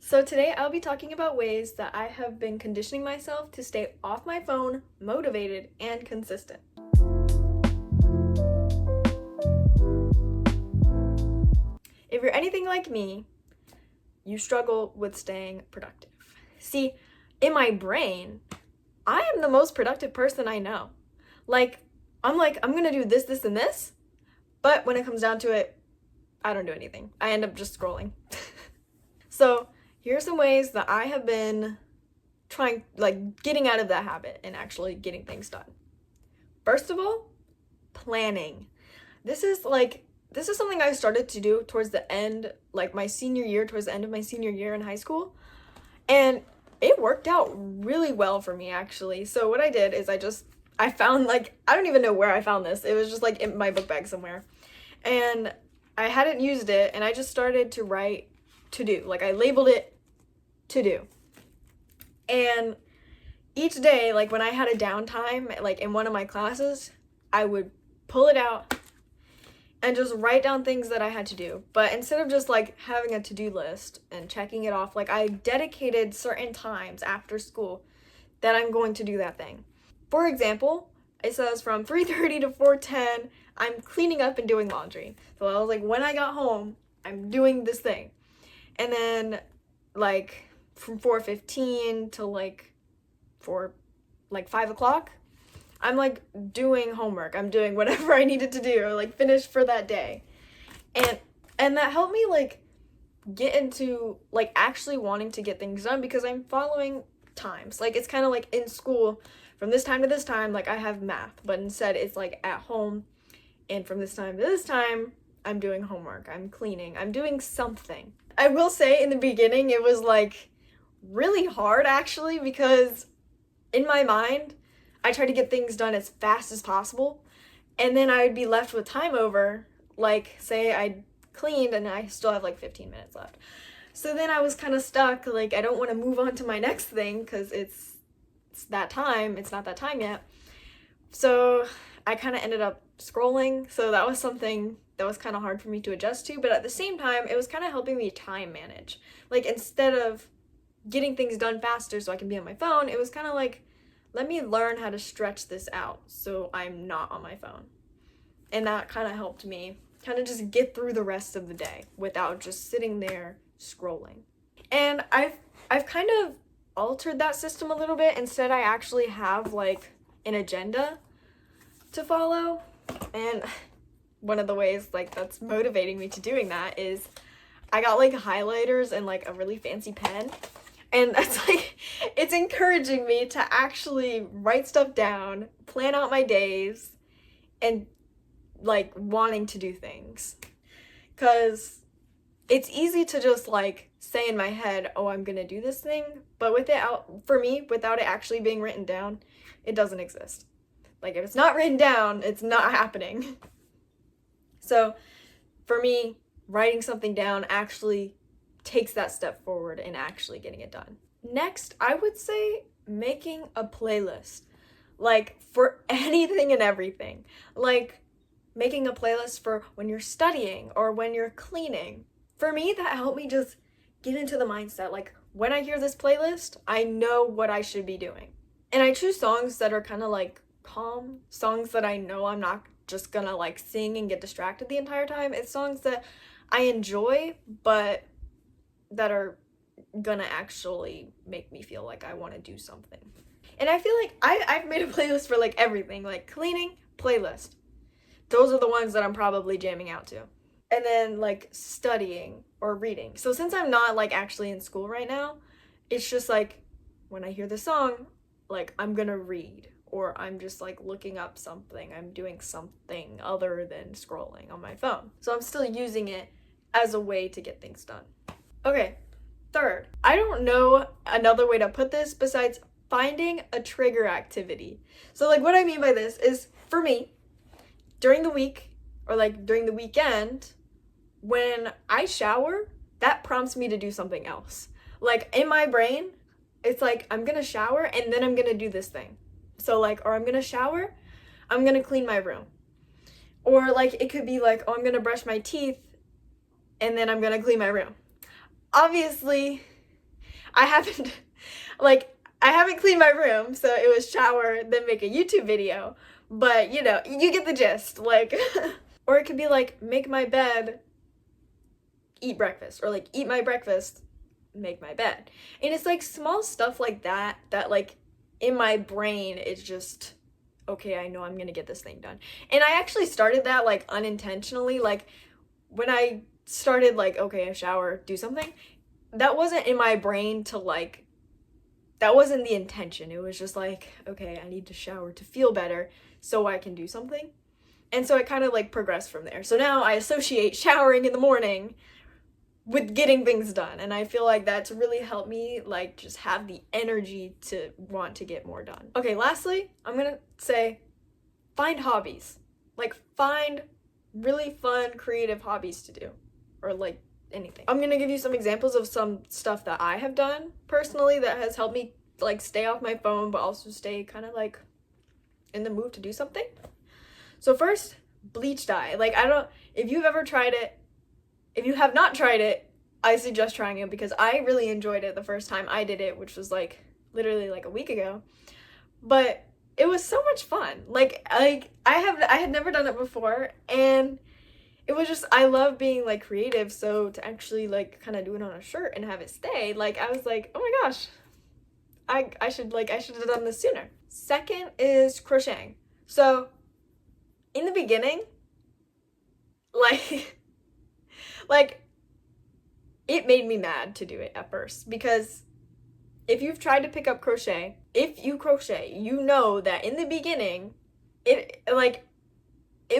So today I'll be talking about ways that I have been conditioning myself to stay off my phone, motivated, and consistent. If you're anything like me, you struggle with staying productive. See, in my brain, I am the most productive person I know. I'm gonna do this, this, and this, but when it comes down to it, I don't do anything. I end up just scrolling. So here are some ways that I have been getting out of that habit and actually getting things done. First of all, planning. This is something I started to do towards the end, my senior year, towards the end of my senior year in high school. And it worked out really well for me, actually. So what I did is I found, I don't even know where I found this. It was just in my book bag somewhere. And I hadn't used it, and I just started to write to do. I labeled it to do. And each day, when I had a downtime, in one of my classes, I would pull it out and just write down things that I had to do. But instead of just having a to-do list and checking it off, I dedicated certain times after school that I'm going to do that thing. For example, it says from 3:30 to 4:10, I'm cleaning up and doing laundry. So I was when I got home, I'm doing this thing. And then from 4:15 to 5 o'clock, I'm doing homework. I'm doing whatever I needed to do or finish for that day. And that helped me get into actually wanting to get things done because I'm following times. It's kind of in school, from this time to this time, I have math, but instead it's at home, and from this time to this time, I'm doing homework, I'm cleaning, I'm doing something. I will say in the beginning it was really hard actually, because in my mind I tried to get things done as fast as possible, and then I would be left with time over, say I cleaned and I still have 15 minutes left. So then I was kind of stuck, I don't want to move on to my next thing because it's that time, it's not that time yet. So I kind of ended up scrolling, so that was something that was kind of hard for me to adjust to, but at the same time, it was kind of helping me time manage. Instead of getting things done faster so I can be on my phone, it was kind of let me learn how to stretch this out so I'm not on my phone. And that kind of helped me kind of just get through the rest of the day without just sitting there scrolling. And I've kind of altered that system a little bit. Instead, I actually have an agenda to follow, and one of the ways that's motivating me to doing that is I got highlighters and a really fancy pen, and that's it's encouraging me to actually write stuff down, plan out my days, and wanting to do things, because it's easy to just say in my head, oh, I'm gonna do this thing, but for me, without it actually being written down, it doesn't exist. If it's not written down, it's not happening. So for me, writing something down actually takes that step forward in actually getting it done. Next, I would say making a playlist, for anything and everything. Making a playlist for when you're studying or when you're cleaning. For me, that helped me just get into the mindset. When I hear this playlist, I know what I should be doing. And I choose songs that are kind of calm, songs that I know I'm not just gonna sing and get distracted the entire time. It's songs that I enjoy, but that are gonna actually make me feel I want to do something. And I feel I've made a playlist for everything, cleaning, playlist. Those are the ones that I'm probably jamming out to. And then studying or reading. So since I'm not actually in school right now, it's just when I hear the song, I'm gonna read, or I'm just looking up something. I'm doing something other than scrolling on my phone. So I'm still using it as a way to get things done. Okay, third, I don't know another way to put this besides finding a trigger activity. So what I mean by this is, for me, during the week or during the weekend, when I shower, that prompts me to do something else. In my brain, it's I'm gonna shower and then I'm gonna do this thing. So or I'm gonna shower, I'm gonna clean my room. Or it could be oh, I'm gonna brush my teeth and then I'm gonna clean my room. Obviously, I haven't like I haven't cleaned my room, so it was shower, then make a YouTube video. But you know, you get the gist. Like or it could be like make my bed, eat breakfast, or like eat my breakfast, make my bed. And it's like small stuff like that that like in my brain it's just okay, I know I'm gonna get this thing done. And I actually started that like unintentionally. Like when I started like, okay, I shower, do something, that wasn't in my brain to like, that wasn't the intention. It was just like, okay, I need to shower to feel better so I can do something. And so it kind of like progressed from there. So now I associate showering in the morning with getting things done, and I feel like that's really helped me like just have the energy to want to get more done. Okay, lastly, I'm gonna say find hobbies. Like find really fun creative hobbies to do, or like anything. I'm gonna give you some examples of some stuff that I have done personally that has helped me like stay off my phone but also stay kind of like in the mood to do something. So first, bleach dye. Like I don't, if you've ever tried it, if you have not tried it, I suggest trying it because I really enjoyed it the first time I did it, which was like literally like a week ago. But it was so much fun. Like I had never done it before, and it was just, I love being like creative, so to actually like kind of do it on a shirt and have it stay, like I was like, oh my gosh, I should have done this sooner. Second is crocheting. So in the beginning, like like it made me mad to do it at first, because if you've tried to pick up crochet, if you crochet, you know that in the beginning it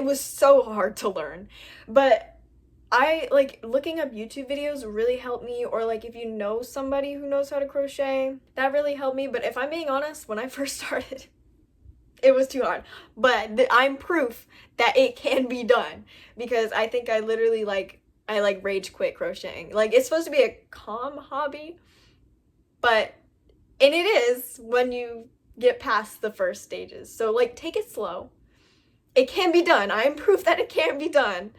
was so hard to learn. But I like looking up YouTube videos really helped me, or like if you know somebody who knows how to crochet, that really helped me. But if I'm being honest, when I first started, it was too hard. But I'm proof that it can be done, because I think I literally I rage quit crocheting. Like it's supposed to be a calm hobby, and it is when you get past the first stages. So like take it slow. It can be done. I am proof that it can be done,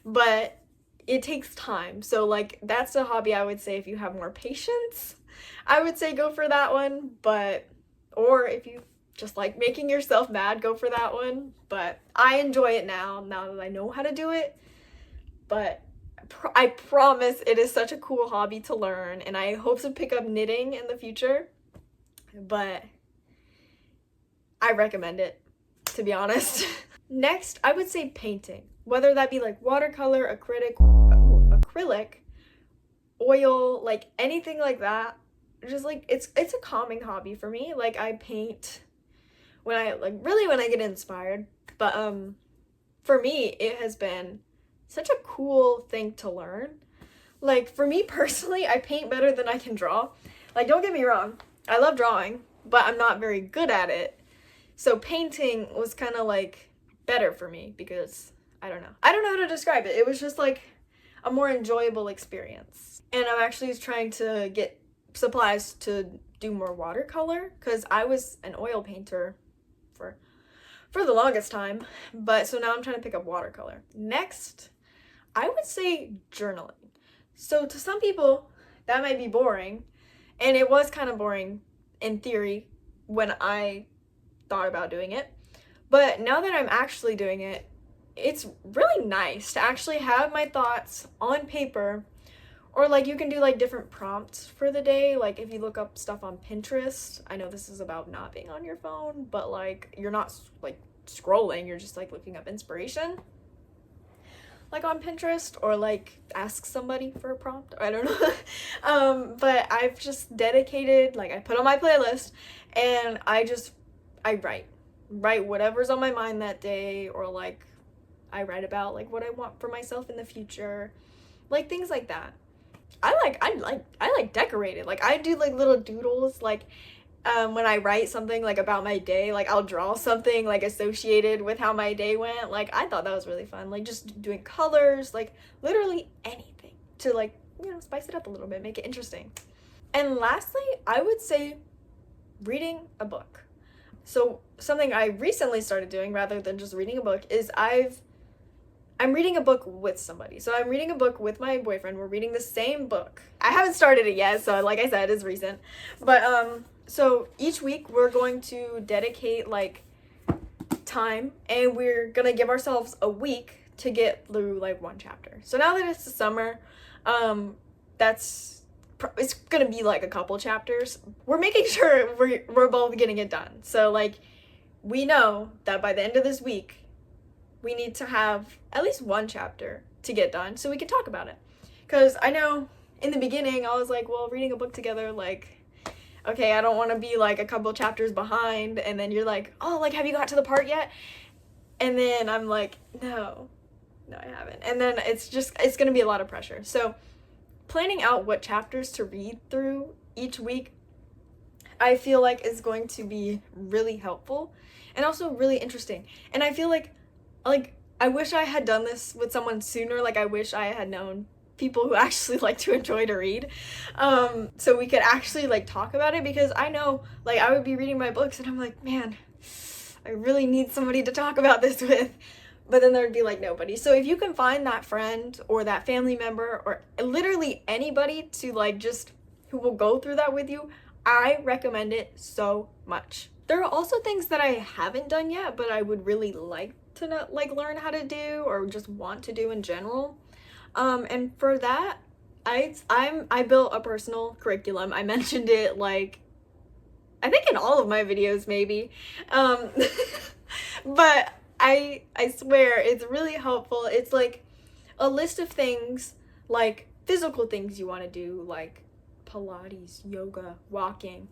but it takes time. So like that's a hobby I would say if you have more patience, I would say go for that one. But or if you just like making yourself mad, go for that one. But I enjoy it now that I know how to do it. But I promise it is such a cool hobby to learn, and I hope to pick up knitting in the future. But I recommend it, to be honest. Next, I would say painting, whether that be like watercolor, acrylic, oil, like anything like that. Just like it's a calming hobby for me. Like I paint when I get inspired. But for me, it has been such a cool thing to learn. Like for me personally, I paint better than I can draw. Like don't get me wrong, I love drawing, but I'm not very good at it. So painting was kind of like better for me because I don't know how to describe it. It was just like a more enjoyable experience. And I'm actually trying to get supplies to do more watercolor, because I was an oil painter for the longest time, but so now I'm trying to pick up watercolor. Next, I would say journaling. So to some people that might be boring, and it was kind of boring in theory when I thought about doing it, but now that I'm actually doing it, it's really nice to actually have my thoughts on paper. Or like you can do like different prompts for the day. Like if you look up stuff on Pinterest, I know this is about not being on your phone, but like you're not like scrolling, you're just like looking up inspiration like on Pinterest, or like ask somebody for a prompt. I don't know. But I've just dedicated, like I put on my playlist and I write whatever's on my mind that day, or like I write about like what I want for myself in the future, like things like that. I like decorated. Like I do like little doodles, like when I write something like about my day, like I'll draw something like associated with how my day went. Like I thought that was really fun, like just doing colors, like literally anything to like, you know, spice it up a little bit, make it interesting. And lastly, I would say reading a book. So something I recently started doing rather than just reading a book is I I'm reading a book with somebody. So I'm reading a book with my boyfriend. We're reading the same book. I haven't started it yet, so like I said, it's recent. But so each week we're going to dedicate like time, and we're gonna give ourselves a week to get through like one chapter. So now that it's the summer, it's gonna be like a couple chapters. We're making sure we're both getting it done. So like we know that by the end of this week we need to have at least one chapter to get done so we can talk about it. Because I know in the beginning I was like, well, reading a book together, like, okay, I don't want to be like a couple chapters behind, and then you're like, oh, like, have you got to the part yet? And then I'm like, no, I haven't. And then it's gonna be a lot of pressure. So planning out what chapters to read through each week, I feel like is going to be really helpful and also really interesting. And I feel like I wish I had done this with someone sooner. Like, I wish I had known people who actually like to enjoy to read, so we could actually like talk about it, because I know like I would be reading my books and I'm like, man, I really need somebody to talk about this with, but then there'd be like nobody. So if you can find that friend or that family member or literally anybody to like just who will go through that with you, I recommend it so much. There are also things that I haven't done yet, but I would really like to not, like, learn how to do or just want to do in general. And for that, I built a personal curriculum. I mentioned it like I think in all of my videos maybe. But I swear it's really helpful. It's like a list of things, like physical things you want to do, like Pilates, yoga, walking.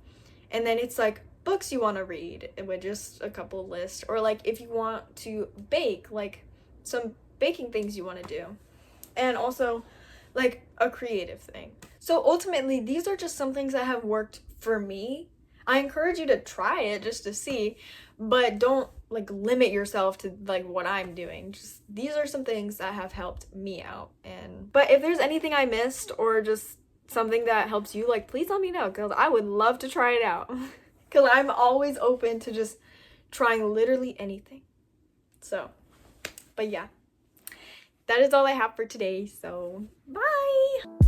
And then it's like books you want to read with just a couple lists, or like if you want to bake, like some baking things you want to do, and also like a creative thing. So ultimately these are just some things that have worked for me. I encourage you to try it just to see, but don't like limit yourself to like what I'm doing. Just these are some things that have helped me out. But if there's anything I missed or just something that helps you, like, please let me know, because I would love to try it out. Because I'm always open to just trying literally anything. So, but yeah, that is all I have for today. So, bye!